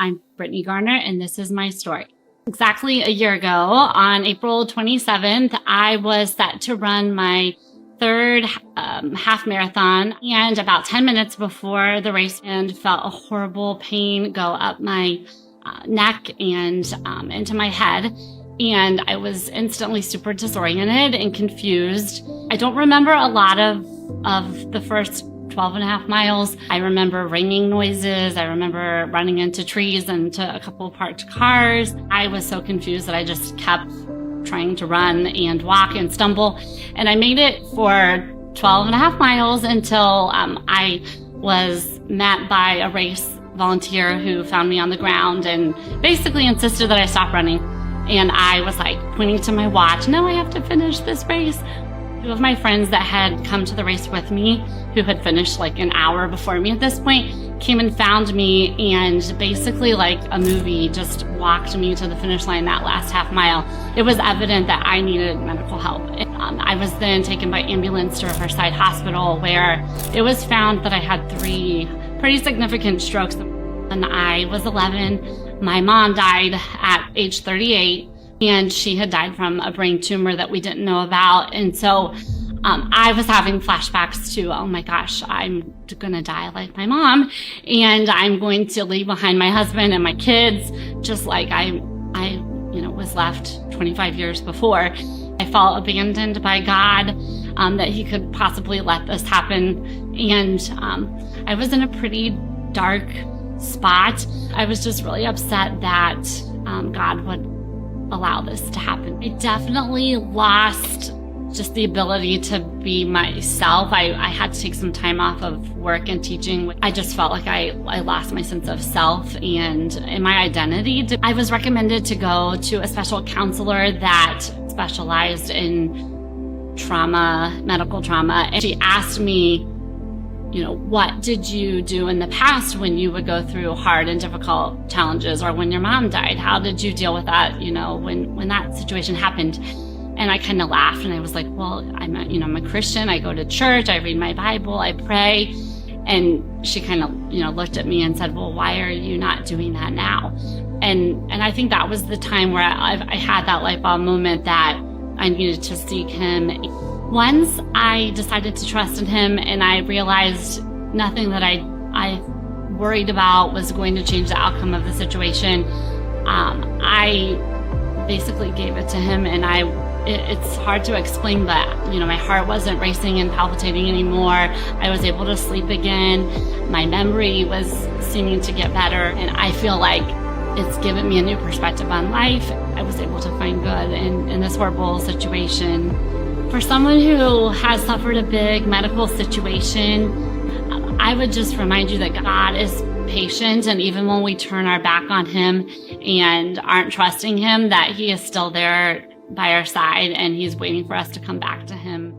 I'm Brittany Garner, and this is my story. Exactly a year ago, on April 27th, I was set to run my third half marathon, and about 10 minutes before the race end, felt a horrible pain go up my neck and into my head. And I was instantly super disoriented and confused. I don't remember a lot of the first 12 and a half miles. I remember ringing noises. I remember running into trees and into a couple of parked cars. I was so confused that I just kept trying to run and walk and stumble. And I made it for 12 and a half miles until I was met by a race volunteer who found me on the ground and basically insisted that I stop running. And I was like pointing to my watch, no, I have to finish this race. Two of my friends that had come to the race with me, who had finished like an hour before me at this point, came and found me and basically like a movie just walked me to the finish line that last half mile. It was evident that I needed medical help. I was then taken by ambulance to Riverside Hospital, where it was found that I had 3 pretty significant strokes. When I was 11, my mom died at age 38. And she had died from a brain tumor that we didn't know about. And so I was having flashbacks to, oh my gosh, I'm gonna die like my mom. And I'm going to leave behind my husband and my kids, just like I was left 25 years before. I felt abandoned by God, that he could possibly let this happen. And I was in a pretty dark spot. I was just really upset that God would allow this to happen. I definitely lost just the ability to be myself. I had to take some time off of work and teaching. I just felt like I lost my sense of self and my identity. I was recommended to go to a special counselor that specialized in trauma, medical trauma. And she asked me, what did you do in the past when you would go through hard and difficult challenges, or when your mom died? How did you deal with that, when that situation happened? And I kind of laughed and I was like, well, I'm a Christian. I go to church. I read my Bible. I pray. And she kind of, looked at me and said, well, why are you not doing that now? And I think that was the time where I had that light bulb moment that I needed to seek him. Once I decided to trust in him and I realized nothing that I worried about was going to change the outcome of the situation, I basically gave it to him. And it's hard to explain, but my heart wasn't racing and palpitating anymore. I was able to sleep again. My memory was seeming to get better, and I feel like it's given me a new perspective on life. I was able to find good in this horrible situation. For someone who has suffered a big medical situation, I would just remind you that God is patient, and even when we turn our back on him and aren't trusting him, that he is still there by our side and he's waiting for us to come back to him.